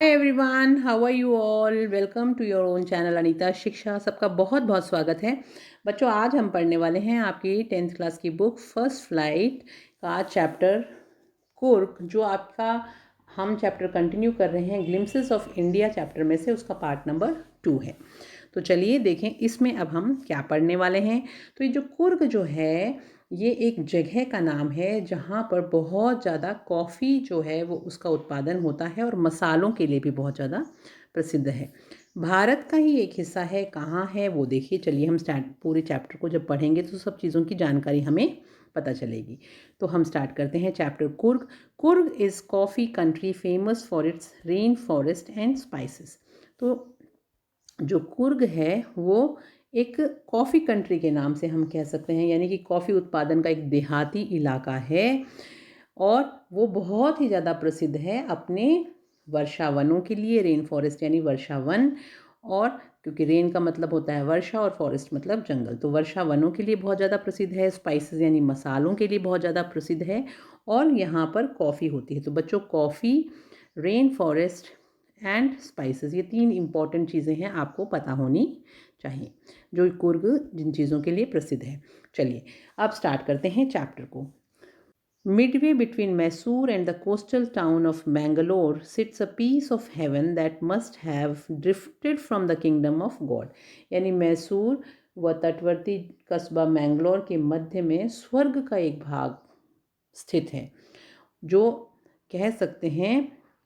Hi everyone, how are you all. Welcome to your own channel Anita Shiksha. सबका बहुत बहुत स्वागत है। बच्चों, आज हम पढ़ने वाले हैं आपकी 10th क्लास की बुक फर्स्ट फ्लाइट का चैप्टर कुर्क, जो आपका हम चैप्टर कंटिन्यू कर रहे हैं ग्लिम्पसेस ऑफ इंडिया चैप्टर में से उसका पार्ट नंबर 2 है। तो चलिए देखें इसमें अब हम क्या पढ़ने वाले हैं। तो ये जो कुर्ग जो है, ये एक जगह का नाम है जहाँ पर बहुत ज़्यादा कॉफ़ी जो है वो उसका उत्पादन होता है और मसालों के लिए भी बहुत ज़्यादा प्रसिद्ध है। भारत का ही एक हिस्सा है। कहाँ है वो देखिए। चलिए हम स्टार्ट पूरे चैप्टर को जब पढ़ेंगे तो सब चीज़ों की जानकारी हमें पता चलेगी। तो हम स्टार्ट करते हैं chapter Coorg. Coorg is coffee country famous for its rain forest and spices. तो जो कुर्ग है वो एक कॉफ़ी कंट्री के नाम से हम कह सकते हैं, यानी कि कॉफ़ी उत्पादन का एक देहाती इलाका है और वो बहुत ही ज़्यादा प्रसिद्ध है अपने वर्षा वनों के लिए। रेन फॉरेस्ट यानी वर्षा वन, और क्योंकि रेन का मतलब होता है वर्षा और फॉरेस्ट मतलब जंगल, तो वर्षा वनों के लिए बहुत ज़्यादा प्रसिद्ध है। स्पाइसेस यानी मसालों के लिए बहुत ज़्यादा प्रसिद्ध है और यहाँ पर कॉफ़ी होती है। तो बच्चों, coffee, rain forest and spices, ये 3 इंपॉर्टेंट चीज़ें हैं, आपको पता होनी चाहिए, जो कुर्ग जिन चीज़ों के लिए प्रसिद्ध है। चलिए अब स्टार्ट करते हैं चैप्टर को। Midway between Mysore and the coastal town of Mangalore sits a piece of heaven that must have drifted from the kingdom of God। यानी मैसूर व तटवर्ती कस्बा मैंगलोर के मध्य में स्वर्ग का एक भाग स्थित है, जो कह सकते हैं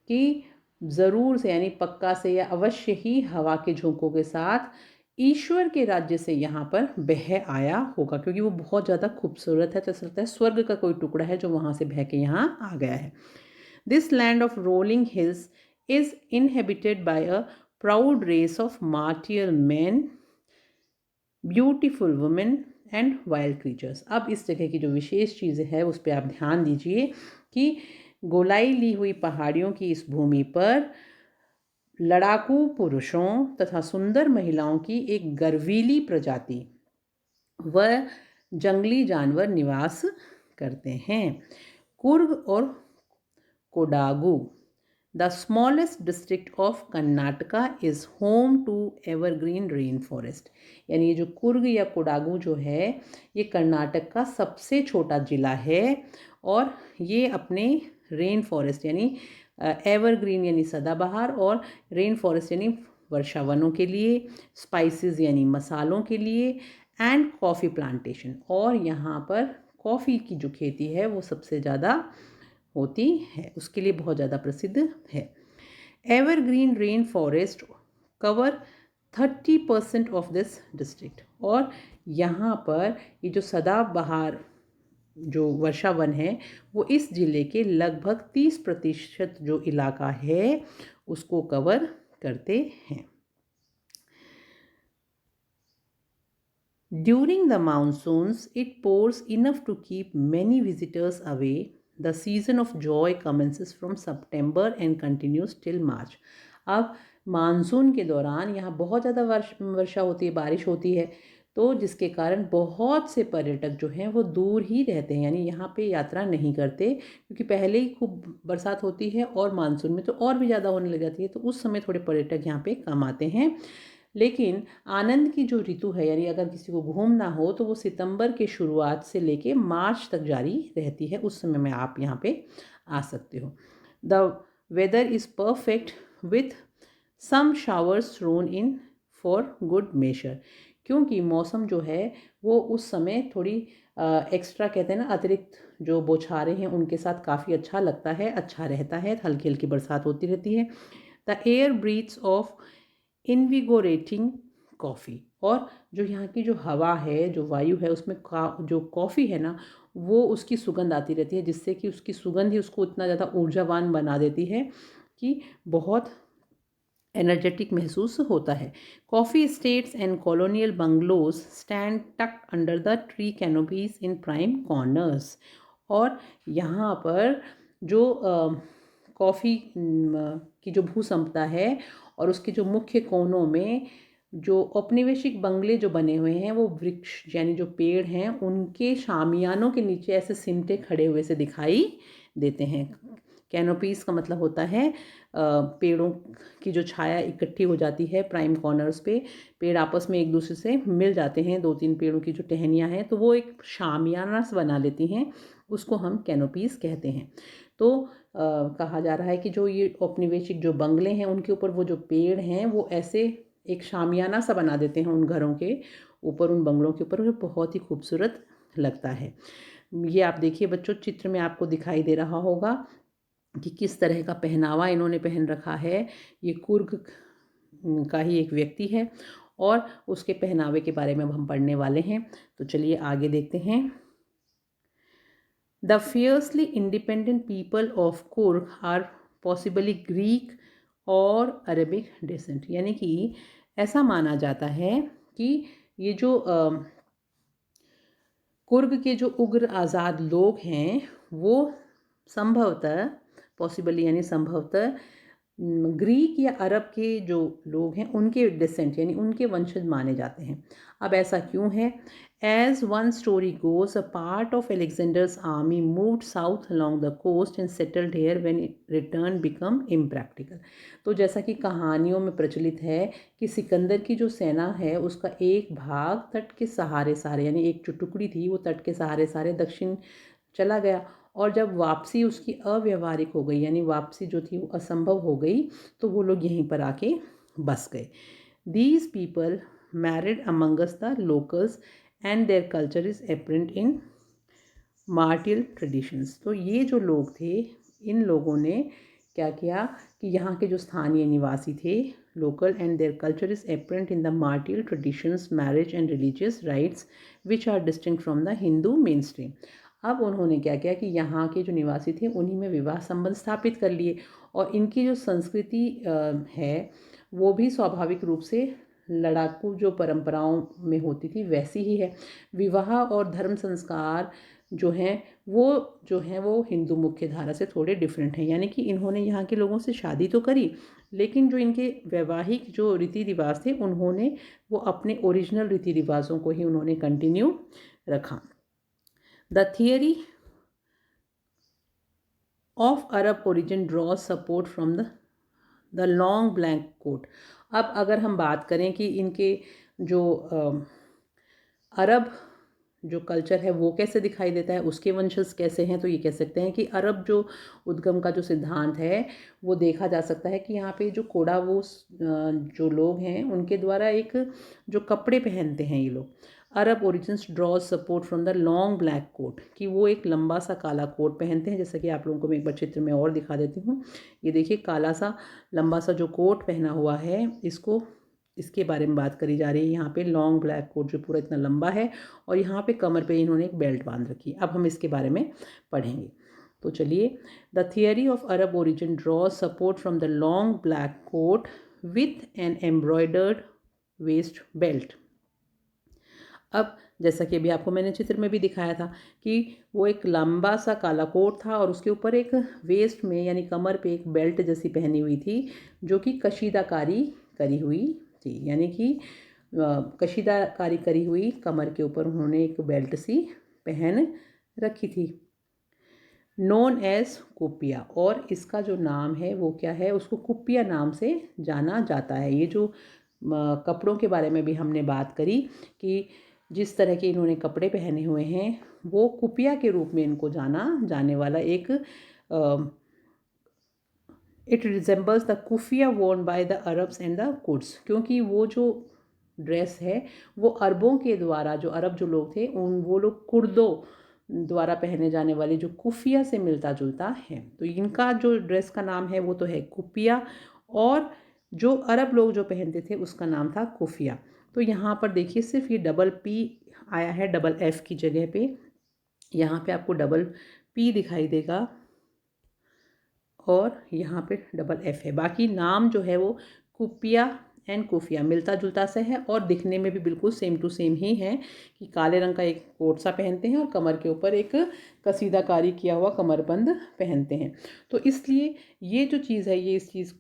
कि ज़रूर से यानी पक्का से या अवश्य ही हवा के झोंकों के साथ ईश्वर के राज्य से यहाँ पर बह आया होगा, क्योंकि वो बहुत ज़्यादा खूबसूरत है। तो ऐसा लगता है स्वर्ग का कोई टुकड़ा है जो वहाँ से बह के यहाँ आ गया है। This land of rolling hills is inhabited by a proud race of martial man, beautiful women and wild creatures. अब इस जगह की जो विशेष चीज़ें हैं उस पर आप ध्यान दीजिए कि गोलाई ली हुई पहाड़ियों की इस भूमि पर लड़ाकू पुरुषों तथा सुंदर महिलाओं की एक गर्वीली प्रजाति व जंगली जानवर निवास करते हैं। कुर्ग और Kodagu, the smallest district of Karnataka, is home to evergreen rain forest. यानी ये जो कुर्ग या कोडागू जो है, ये कर्नाटक का सबसे छोटा ज़िला है और ये अपने रेन फॉरेस्ट यानी एवरग्रीन यानी सदाबहार और रेन फॉरेस्ट यानी वर्षा वनों के लिए, स्पाइसेस यानी मसालों के लिए, एंड कॉफ़ी प्लांटेशन, और यहाँ पर कॉफ़ी की जो खेती है वो सबसे ज़्यादा होती है, उसके लिए बहुत ज़्यादा प्रसिद्ध है। Evergreen rain forest cover 30% of this district. और यहाँ पर ये जो सदाबहार जो वर्षा वन है वो इस ज़िले के लगभग 30% जो इलाका है उसको कवर करते हैं। During the monsoons, it pours enough to keep many visitors away. The season of joy commences from September and continues till March। अब मानसून के दौरान यहाँ बहुत ज़्यादा वर्षा होती है, बारिश होती है, तो जिसके कारण बहुत से पर्यटक जो हैं वो दूर ही रहते हैं, यानी यहाँ पे यात्रा नहीं करते, क्योंकि पहले ही खूब बरसात होती है और मानसून में तो और भी ज़्यादा होने लग जाती है, तो उस समय थोड़े पर्यटक यहाँ पे कम आते हैं। लेकिन आनंद की जो ऋतु है, यानी अगर किसी को घूमना हो तो वो सितंबर के शुरुआत से लेके मार्च तक जारी रहती है। उस समय में आप यहाँ पे आ सकते हो। The weather is perfect with some showers thrown in for good measure. क्योंकि मौसम जो है वो उस समय थोड़ी एक्स्ट्रा कहते हैं ना, अतिरिक्त जो बौछारें हैं उनके साथ काफ़ी अच्छा लगता है, अच्छा रहता है, हल्की हल्की बरसात होती रहती है। The air breathes of invigorating coffee. और जो यहाँ की जो हवा है, जो वायु है, उसमें जो कॉफ़ी है ना, वो उसकी सुगंध आती रहती है, जिससे कि उसकी सुगंध ही उसको इतना ज़्यादा ऊर्जावान बना देती है कि बहुत एनर्जेटिक महसूस होता है। Coffee estates and colonial bungalows stand tucked under the tree canopies in prime corners. और यहाँ पर जो कॉफ़ी की जो भूसंपदा है और उसके जो मुख्य कोनों में जो औपनिवेशिक बंगले जो बने हुए हैं, वो वृक्ष यानी जो पेड़ हैं उनके शामियानों के नीचे ऐसे सिमटे खड़े हुए से दिखाई देते हैं। कैनोपीज़ का मतलब होता है पेड़ों की जो छाया इकट्ठी हो जाती है प्राइम कॉर्नर्स पे, पेड़ आपस में एक दूसरे से मिल जाते हैं, 2-3 पेड़ों की जो टहनियाँ हैं तो वो एक शामियाना सा बना लेती हैं, उसको हम कैनोपीज़ कहते हैं। तो कहा जा रहा है कि जो ये औपनिवेशिक जो बंगले हैं उनके ऊपर वो जो पेड़ हैं वो ऐसे एक शामियाना सा बना देते हैं उन घरों के ऊपर, उन बंगलों के ऊपर, बहुत ही खूबसूरत लगता है। ये आप देखिए बच्चों, चित्र में आपको दिखाई दे रहा होगा कि किस तरह का पहनावा इन्होंने पहन रखा है। ये कुर्ग का ही एक व्यक्ति है और उसके पहनावे के बारे में अब हम पढ़ने वाले हैं। तो चलिए आगे देखते हैं। The fiercely independent people of Coorg are possibly Greek और अरेबिक डिसेंट, यानी कि ऐसा माना जाता है कि ये जो कुर्ग के जो उग्र आज़ाद लोग हैं वो संभवतः, पॉसिबली यानी संभवतः, ग्रीक या अरब के जो लोग हैं उनके डिसेंट यानी उनके वंशज माने जाते हैं। अब ऐसा क्यों है? As one story goes, a part of Alexander's army moved south along the coast and settled here when return become impractical. तो जैसा कि कहानियों में प्रचलित है कि सिकंदर की जो सेना है उसका एक भाग तट के सहारे सहारे, यानी एक जो टुकड़ी थी वो तट के सहारे सहारे दक्षिण चला गया, और जब वापसी उसकी अव्यवहारिक हो गई यानी वापसी जो थी वो असंभव हो गई, तो वो लोग यहीं पर आके बस गए। These people married amongst the locals and their culture is apparent in martial traditions. तो ये जो लोग थे, इन लोगों ने क्या किया कि यहाँ के जो स्थानीय निवासी थे, local, and their culture is apparent in the martial traditions, marriage and religious rites which are distinct from the Hindu mainstream. अब उन्होंने क्या किया कि यहाँ के जो निवासी थे उन्हीं में विवाह संबंध स्थापित कर लिए, और इनकी जो संस्कृति है वो भी स्वाभाविक रूप से लड़ाकू जो परंपराओं में होती थी वैसी ही है। विवाह और धर्म संस्कार जो हैं वो हिंदू मुख्य धारा से थोड़े डिफरेंट हैं, यानी कि इन्होंने यहाँ के लोगों से शादी तो करी, लेकिन जो इनके वैवाहिक जो रीति रिवाज थे उन्होंने वो अपने ओरिजिनल रीति रिवाजों को ही उन्होंने कंटिन्यू रखा। The theory of Arab origin draws support from the long black coat. अब अगर हम बात करें कि इनके जो अरब जो कल्चर है वो कैसे दिखाई देता है, उसके वंशज कैसे हैं, तो ये कह सकते हैं कि अरब जो उद्गम का जो सिद्धांत है वो देखा जा सकता है कि यहाँ पे जो कोडावोस जो लोग हैं उनके द्वारा एक जो कपड़े पहनते हैं ये लोग, Arab origins draws support from the long black coat, कि वो एक लंबा सा काला कोट पहनते हैं। जैसा कि आप लोगों को मैं एक बार चित्र में और दिखा देती हूँ। ये देखिए काला सा लंबा सा जो कोट पहना हुआ है, इसके बारे में बात करी जा रही है। यहाँ पे लॉन्ग ब्लैक कोट जो पूरा इतना लंबा है, और यहाँ पे कमर पे इन्होंने एक बेल्ट बांध रखी है। अब हम इसके बारे में पढ़ेंगे। तो चलिए, the theory of Arab origin draws support from the long black coat with an embroidered waist belt. अब जैसा कि अभी आपको मैंने चित्र में भी दिखाया था कि वो एक लंबा सा काला कोट था और उसके ऊपर एक वेस्ट में यानी कमर पे एक बेल्ट जैसी पहनी हुई थी, जो कि कशीदाकारी करी हुई थी, यानी कि कशीदाकारी करी हुई कमर के ऊपर उन्होंने एक बेल्ट सी पहन रखी थी। नोन एज कुपिया, और इसका जो नाम है वो क्या है, उसको कुपिया नाम से जाना जाता है। ये जो कपड़ों के बारे में भी हमने बात करी कि जिस तरह के इन्होंने कपड़े पहने हुए हैं वो कुपिया के रूप में इनको जाना जाने वाला एक it resembles the keffiyeh worn by the Arabs and the Kurds, क्योंकि वो जो ड्रेस है वो अरबों के द्वारा, जो अरब जो लोग थे वो लोग कुर्दों द्वारा पहने जाने वाले जो कुफिया से मिलता जुलता है। तो इनका जो ड्रेस का नाम है वो तो है कुपिया, और जो अरब लोग जो पहनते थे उसका नाम था कुफिया। तो यहाँ पर देखिए सिर्फ ये डबल पी आया है डबल एफ की जगह पे, यहाँ पे आपको डबल पी दिखाई देगा और यहाँ पे डबल एफ है। बाकी नाम जो है वो कुपिया एंड कुफिया मिलता जुलता सा है, और दिखने में भी बिल्कुल सेम टू सेम ही है कि काले रंग का एक कोट सा पहनते हैं और कमर के ऊपर एक कसीदाकारी किया हुआ कमरबंद पहनते हैं। तो इसलिए ये जो चीज़ है ये इस चीज़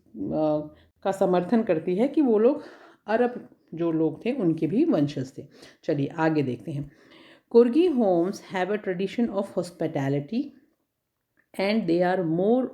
का समर्थन करती है कि वो लोग अरब जो लोग थे उनके भी वंशज थे। चलिए आगे देखते हैं। Coorgi homes have a tradition of hospitality and they are more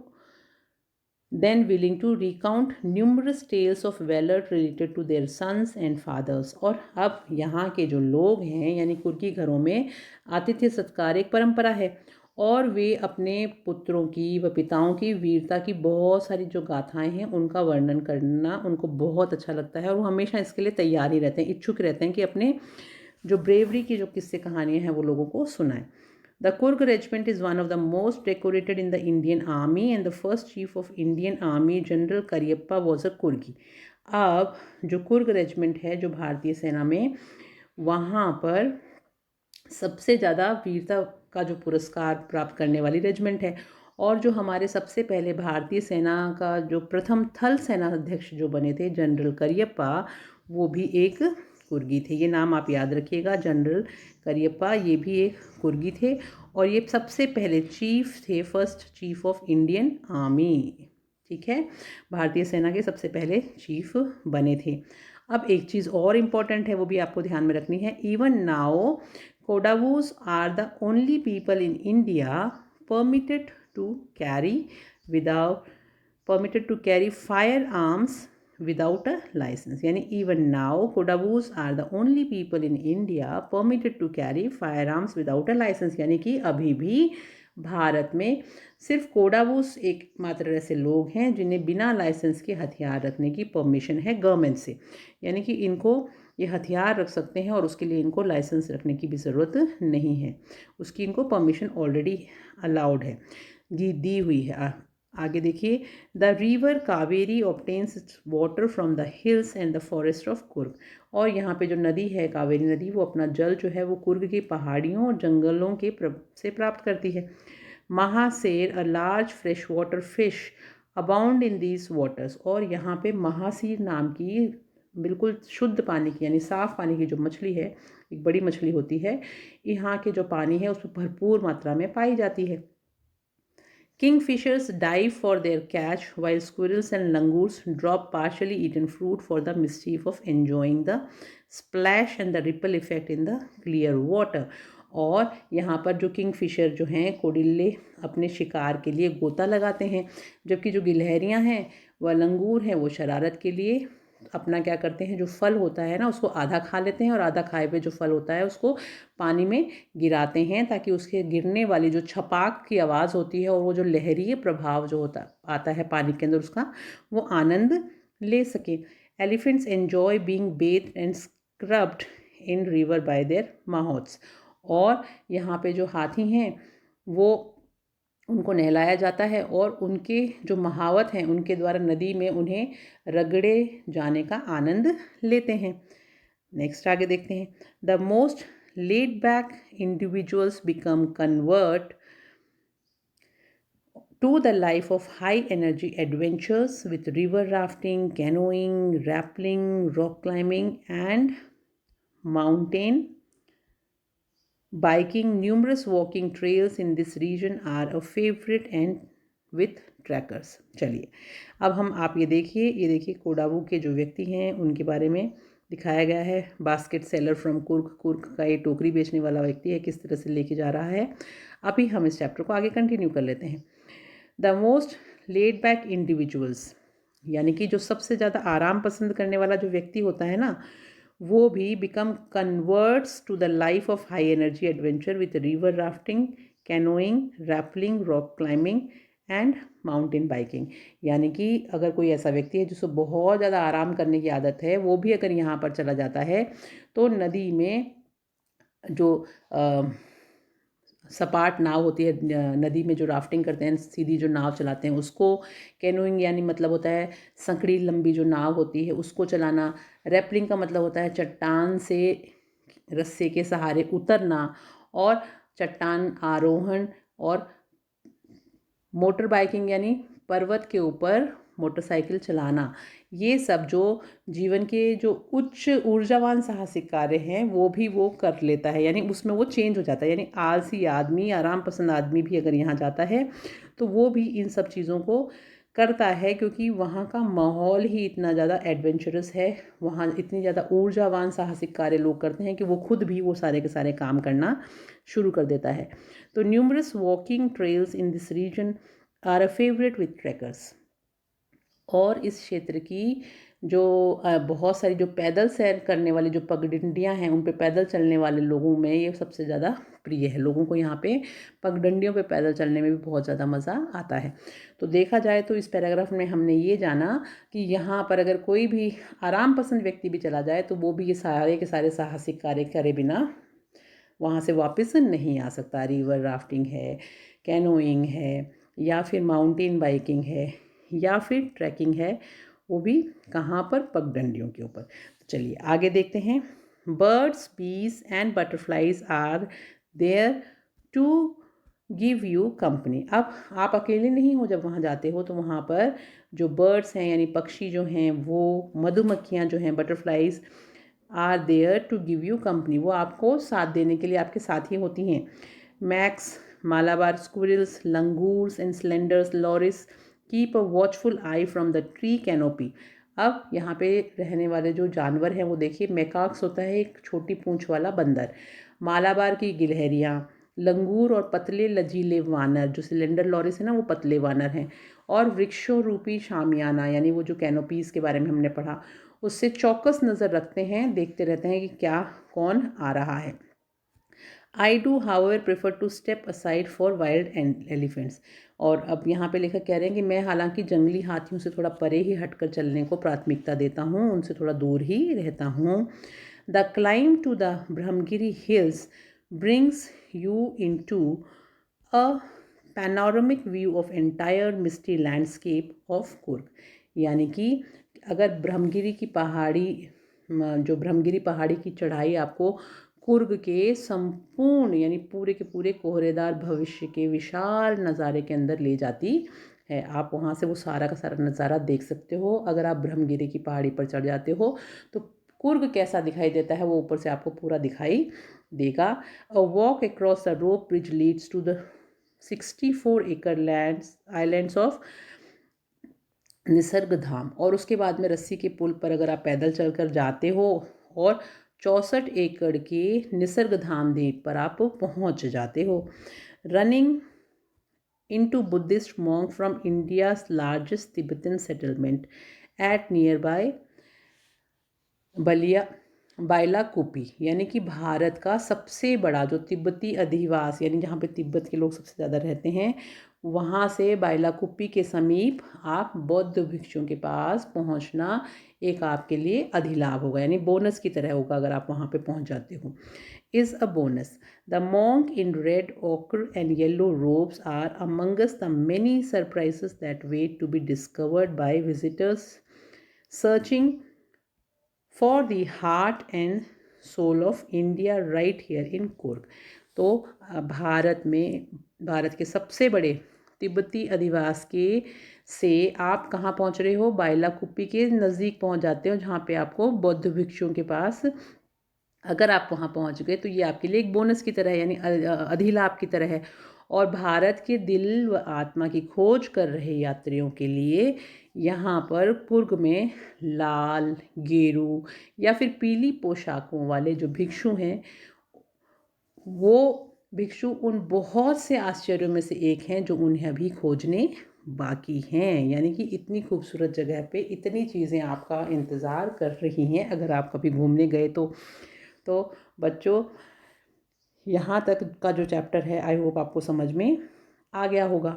then willing to recount numerous tales of valor related to their sons and fathers। और अब यहाँ के जो लोग हैं यानी कुर्की घरों में आतिथ्य सत्कार एक परंपरा है और वे अपने पुत्रों की व पिताओं की वीरता की बहुत सारी जो गाथाएं हैं उनका वर्णन करना उनको बहुत अच्छा लगता है और वो हमेशा इसके लिए तैयार ही रहते हैं, इच्छुक रहते हैं कि अपने जो ब्रेवरी की जो किस्से कहानियाँ हैं वो लोगों को सुनाएं। The Kurg regiment is one of the most decorated in the Indian Army and the first chief of Indian Army General Cariappa was a Kurgi। अब जो कुर्ग रेजिमेंट है जो भारतीय सेना में, वहाँ पर सबसे ज़्यादा वीरता का जो पुरस्कार प्राप्त करने वाली रेजिमेंट है और जो हमारे सबसे पहले भारतीय सेना का जो प्रथम थल सेना अध्यक्ष जो बने थे जनरल करियप्पा, वो भी एक कुर्गी थे। ये नाम आप याद रखिएगा, जनरल करियप्पा ये भी एक कुर्गी थे और ये सबसे पहले चीफ थे, first chief of Indian army. ठीक है, भारतीय सेना के सबसे पहले चीफ बने थे। अब एक चीज़ और इम्पॉर्टेंट है, वो भी आपको ध्यान में रखनी है। Even now Kodavas are the only people in India permitted to carry without permitted to carry firearms without a license। यानी even now Kodavus are the only people in India permitted to carry firearms without a license। यानी कि अभी भी भारत में सिर्फ कोडावूस एकमात्र ऐसे लोग हैं जिन्हें बिना लाइसेंस के हथियार रखने की परमिशन है गवर्नमेंट से। यानी कि इनको ये हथियार रख सकते हैं और उसके लिए इनको लाइसेंस रखने की भी ज़रूरत नहीं है, उसकी इनको परमिशन ऑलरेडी अलाउड है, दी हुई है। आगे देखिए, the river Kaveri obtains it's water from the hills and the forest of Coorg. और यहाँ पे जो नदी है कावेरी नदी, वो अपना जल जो है वो कुर्ग की पहाड़ियों और जंगलों के से प्राप्त करती है। Mahseer a large fresh water fish abound in these waters. और यहाँ पे महासीर नाम की बिल्कुल शुद्ध पानी की यानी साफ़ पानी की जो मछली है, एक बड़ी मछली होती है, यहाँ के जो पानी है उसमें भरपूर मात्रा में पाई जाती है। Kingfishers dive for their catch while squirrels and langurs drop partially eaten fruit for the mischief of enjoying the splash and the ripple effect in the clear water। और यहाँ पर जो किंगफिशर जो हैं कोडिल्ले अपने शिकार के लिए गोता लगाते हैं, जबकि जो गिलहरियाँ हैं व लंगूर हैं वो शरारत के लिए अपना क्या करते हैं, जो फल होता है ना उसको आधा खा लेते हैं और आधा खाए हुए जो फल होता है उसको पानी में गिराते हैं ताकि उसके गिरने वाली जो छपाक की आवाज़ होती है और वो जो लहरी प्रभाव जो होता आता है पानी के अंदर उसका वो आनंद ले सके। Elephants enjoy being bathed and scrubbed in river by their mahouts. और यहाँ पे जो हाथी हैं वो उनको नहलाया जाता है और उनके जो महावत हैं उनके द्वारा नदी में उन्हें रगड़े जाने का आनंद लेते हैं। नेक्स्ट आगे देखते हैं, the most laid back individuals become convert to the life of high energy adventures with river rafting, canoeing, rappelling, rock climbing and mountain biking। Numerous walking trails in this region are a favorite and with trekkers. चलिए अब हम आप ये देखिए कोडावू के जो व्यक्ति हैं उनके बारे में दिखाया गया है। Basket seller from Coorg, Coorg का ये टोकरी बेचने वाला व्यक्ति है, किस तरह से लेके जा रहा है। अभी हम इस चैप्टर को आगे कंटिन्यू कर लेते हैं। The most laid back individuals, यानी कि जो सबसे ज़्यादा आराम पसंद करने वाला जो व्यक्ति होता है ना, वो भी become converts to the life of high energy adventure with river rafting, canoeing, rappelling, rock climbing and mountain biking. यानी कि अगर कोई ऐसा व्यक्ति है जिसको बहुत ज़्यादा आराम करने की आदत है, वो भी अगर यहाँ पर चला जाता है तो नदी में जो सपाट नाव होती है, नदी में जो राफ्टिंग करते हैं, सीधी जो नाव चलाते हैं उसको, कैनोइंग यानी मतलब होता है संकड़ी लंबी जो नाव होती है उसको चलाना, रैपलिंग का मतलब होता है चट्टान से रस्से के सहारे उतरना और चट्टान आरोहण, और मोटर बाइकिंग यानी पर्वत के ऊपर मोटरसाइकिल चलाना। ये सब जो जीवन के जो उच्च ऊर्जावान साहसिक कार्य हैं वो भी वो कर लेता है, यानी उसमें वो चेंज हो जाता है। यानी आलसी आदमी, आराम पसंद आदमी भी अगर यहाँ जाता है तो वो भी इन सब चीज़ों को करता है, क्योंकि वहाँ का माहौल ही इतना ज़्यादा एडवेंचरस है, वहाँ इतनी ज़्यादा ऊर्जावान साहसिक कार्य लोग करते हैं कि वो खुद भी वो सारे के सारे काम करना शुरू कर देता है। तो numerous walking trails in this region are a favourite with trekkers. और इस क्षेत्र की जो बहुत सारी जो पैदल सैर करने वाली जो पगडंडियाँ हैं, उन पे पैदल चलने वाले लोगों में ये सबसे ज़्यादा प्रिय है। लोगों को यहाँ पे पगडंडियों पे पैदल चलने में भी बहुत ज़्यादा मज़ा आता है। तो देखा जाए तो इस पैराग्राफ में हमने ये जाना कि यहाँ पर अगर कोई भी आराम पसंद व्यक्ति भी चला जाए तो वो भी ये सारे के सारे साहसिक कार्य करे बिना वहाँ से वापस नहीं आ सकता। रिवर राफ्टिंग है, कैनोइंग है, या फिर माउंटेन बाइकिंग है, या फिर ट्रैकिंग है, वो भी कहाँ पर, पगडंडियों के ऊपर। तो चलिए आगे देखते हैं। Birds, bees and butterflies are there to give you company. अब आप अकेले नहीं हो जब वहाँ जाते हो, तो वहाँ पर जो बर्ड्स हैं यानी पक्षी जो हैं, वो मधुमक्खियाँ जो हैं, butterflies are there to give you company, वो आपको साथ देने के लिए आपके साथ ही होती हैं। Macaques, Malabar squirrels, langurs and slenders loris keep a watchful eye from the tree canopy. अब यहाँ पे रहने वाले जो जानवर हैं वो देखिए, मैकाक्स होता है एक छोटी पूंछ वाला बंदर, मालाबार की गिलहरियाँ, लंगूर और पतले लचीले वानर, जो सिलेंडर लॉरिस है ना वो पतले वानर हैं, और वृक्षों रूपी शामियाना यानी वो जो कैनोपीज़ के बारे में हमने पढ़ा, उससे चौकस नज़र रखते हैं, देखते रहते हैं कि क्या कौन आ रहा है। I do however prefer to step aside for wild and elephants. और अब यहाँ पे लेखक कह रहे हैं कि मैं हालांकि जंगली हाथियों से थोड़ा परे ही हटकर चलने को प्राथमिकता देता हूँ, उनसे थोड़ा दूर ही रहता हूँ। The climb to the Brahmagiri hills brings you in to a panoramic view of entire misty landscape of Coorg. यानी कि अगर ब्रह्मगिरी की पहाड़ी, जो ब्रह्मगिरी पहाड़ी की चढ़ाई आपको कुर्ग के संपूर्ण यानी पूरे के पूरे कोहरेदार भविष्य के विशाल नज़ारे के अंदर ले जाती है। आप वहाँ से वो सारा का सारा नज़ारा देख सकते हो। अगर आप ब्रह्मगिरी की पहाड़ी पर चढ़ जाते हो तो कुर्ग कैसा दिखाई देता है वो ऊपर से आपको पूरा दिखाई देगा। A walk across the rope bridge leads to the 64 acre lands islands of Nisarga Dham. और उसके बाद में रस्सी के पुल पर अगर आप पैदल चलकर जाते हो और 64 एकड़ के निसर्ग धाम द्वीप पर आप पहुंच जाते हो। Running into Buddhist monk from India's largest Tibetan settlement at nearby बलिया बाइलाकुप्पी, यानी कि भारत का सबसे बड़ा जो तिब्बती अधिवास यानी जहाँ पे तिब्बत के लोग सबसे ज़्यादा रहते हैं, वहाँ से बाइलाकुप्पी के समीप आप बौद्ध भिक्षुओं के पास पहुँचना एक आपके लिए अधिलाभ होगा, यानी बोनस की तरह होगा अगर आप वहाँ पे पहुँच जाते हो। Is a bonus. The monk in red, ochre and yellow robes are amongst the many surprises that wait to be discovered by visitors searching for the heart and soul of India right here in Coorg। तो भारत के सबसे बड़े तिब्बती अधिवास के से आप कहाँ पहुँच रहे हो, बाइलाकुप्पी के नज़दीक पहुँच जाते हो, जहाँ पे आपको बौद्ध भिक्षुओं के पास अगर आप वहाँ पहुँच गए तो ये आपके लिए एक बोनस की तरह है, यानी अधिलाभ की तरह है। और भारत के दिल व आत्मा की खोज कर रहे यात्रियों के लिए यहाँ पर कुर्ग में लाल, गेरू या फिर पीली पोशाकों वाले जो भिक्षु हैं, वो भिक्षु उन बहुत से आश्चर्यों में से एक हैं जो उन्हें अभी खोजने बाकी हैं। यानी कि इतनी खूबसूरत जगह पे इतनी चीज़ें आपका इंतज़ार कर रही हैं अगर आप कभी घूमने गए तो बच्चों, यहाँ तक का जो चैप्टर है आई होप आपको समझ में आ गया होगा।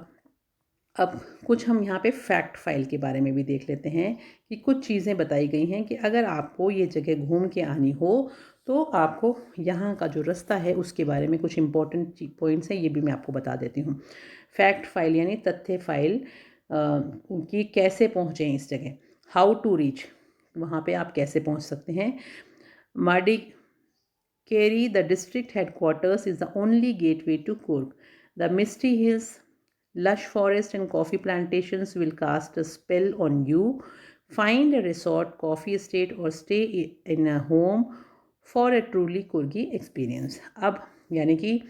अब कुछ हम यहाँ पे फैक्ट फाइल के बारे में भी देख लेते हैं कि कुछ चीज़ें बताई गई हैं कि अगर आपको ये जगह घूम के आनी हो तो आपको यहाँ का जो रास्ता है उसके बारे में कुछ इंपॉर्टेंट पॉइंट्स हैं, ये भी मैं आपको बता देती हूँ। फैक्ट फाइल यानी तथ्य फाइल कि कैसे पहुँचें इस जगह, हाउ टू रीच, वहाँ पे आप कैसे पहुँच सकते हैं। Madikeri, the district headquarters, is the only gateway to Coorg. The misty hills, lush forest and coffee plantations will cast a spell on you. Find a resort, coffee estate or stay in a home for a truly Coorgi experience. अब यानी कि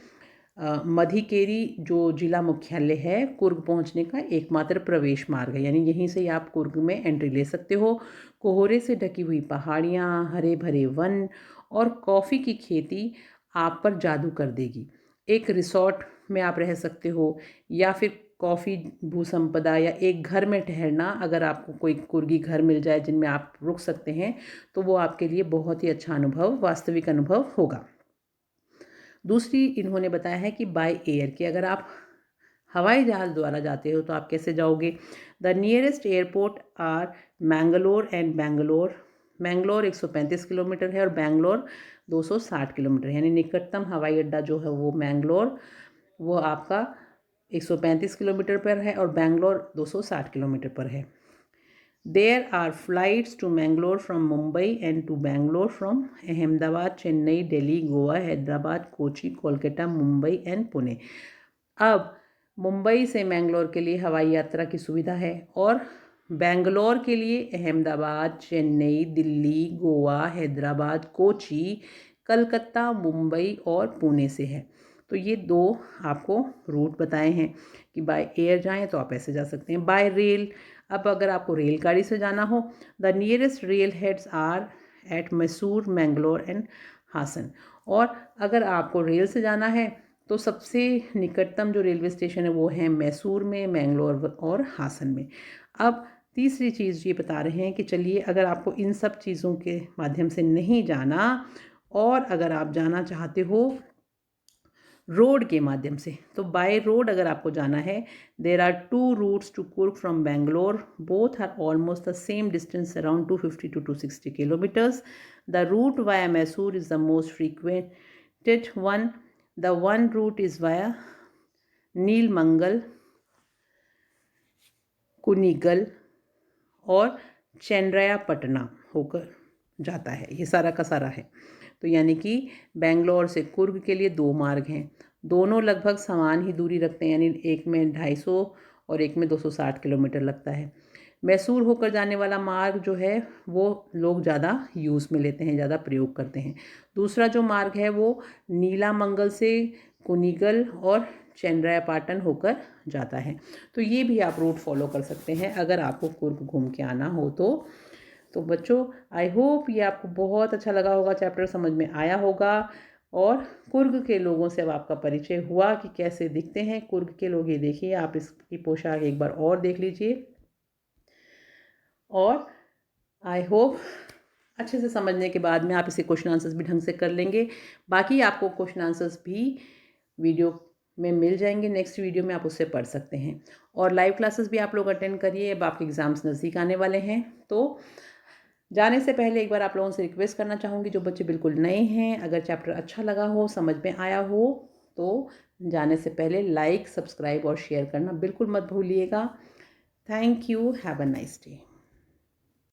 मधिकेरी जो जिला मुख्यालय है कुर्ग पहुंचने का एकमात्र प्रवेश मार्ग है, यानी यहीं से आप कुर्ग में एंट्री ले सकते हो। कोहरे से ढकी हुई पहाड़ियाँ, हरे भरे वन और कॉफ़ी की खेती आप पर जादू कर देगी। एक रिसॉर्ट में आप रह सकते हो या फिर कॉफ़ी भूसंपदा या एक घर में ठहरना, अगर आपको कोई कुर्गी घर मिल जाए जिनमें आप रुक सकते हैं तो वो आपके लिए बहुत ही अच्छा अनुभव, वास्तविक अनुभव होगा। दूसरी इन्होंने बताया है कि बाय एयर, कि अगर आप हवाई जहाज़ द्वारा जाते हो तो आप कैसे जाओगे। The nearest airport are Mangalore and Bangalore. Mangalore 135 kilometre है और बैंगलोर 260 किलोमीटर, यानी निकटतम हवाई अड्डा जो है वो मैंगलोर, वो आपका 135 किलोमीटर पर है और बैंगलोर 260 किलोमीटर पर है। There are flights to Mangalore from Mumbai and to Bangalore from Ahmedabad, Chennai, Delhi, Goa, Hyderabad, Kochi, Kolkata, Mumbai and Pune। अब मुंबई से मैंगलोर के लिए हवाई यात्रा की सुविधा है और बेंगलोर के लिए अहमदाबाद, चेन्नई, दिल्ली, गोवा, हैदराबाद, कोची, कलकत्ता, मुंबई और पुणे से है। तो ये दो आपको रूट बताए हैं कि बाय एयर जाएं तो आप ऐसे जा सकते हैं। बाय रेल, अब अगर आपको रेलगाड़ी से जाना हो, the nearest rail heads are at Mysore, Mangalore and Hassan. और अगर आपको रेल से जाना है तो सबसे निकटतम जो रेलवे स्टेशन है वो है मैसूर में, मैंगलोर और हासन में। अब तीसरी चीज़ ये बता रहे हैं कि चलिए, अगर आपको इन सब चीज़ों के माध्यम से नहीं जाना और अगर आप जाना चाहते हो रोड के माध्यम से, तो बाय रोड अगर आपको जाना है, there are 2 routes to Coorg from Bangalore, both are almost the same distance, around 250 to 260 kilometres. The route via Mysore is the most frequented one. The one route is via Nelamangala, Kunigal और चेन्नरायापट्टनम होकर जाता है। ये सारा का सारा है। तो यानी कि बेंगलोर से कुर्ग के लिए 2 मार्ग हैं, दोनों लगभग समान ही दूरी रखते हैं, यानी एक में 250 और एक में 260 किलोमीटर लगता है। मैसूर होकर जाने वाला मार्ग जो है वो लोग ज़्यादा यूज़ में लेते हैं, ज़्यादा प्रयोग करते हैं। दूसरा जो मार्ग है वो नीलामंगल से कुनिगल और चेन्नरायापट्टनम होकर जाता है। तो ये भी आप रूट फॉलो कर सकते हैं अगर आपको कुर्ग घूम के आना हो तो बच्चों, आई होप ये आपको बहुत अच्छा लगा होगा, चैप्टर समझ में आया होगा और कुर्ग के लोगों से अब आपका परिचय हुआ कि कैसे दिखते हैं कुर्ग के लोग। ये देखिए, आप इसकी पोशाक एक बार और देख लीजिए और आई होप अच्छे से समझने के बाद में आप इसे क्वेश्चन आंसर्स भी ढंग से कर लेंगे। बाकी आपको क्वेश्चन आंसर्स भी वीडियो में मिल जाएंगे, नेक्स्ट वीडियो में आप उससे पढ़ सकते हैं। और लाइव क्लासेस भी आप लोग अटेंड करिए, अब आपके एग्ज़ाम्स नज़दीक आने वाले हैं। तो जाने से पहले एक बार आप लोगों से रिक्वेस्ट करना चाहूँगी, जो बच्चे बिल्कुल नए हैं, अगर चैप्टर अच्छा लगा हो, समझ में आया हो, तो जाने से पहले लाइक, सब्सक्राइब और शेयर करना बिल्कुल मत भूलिएगा। Thank you, have a nice day.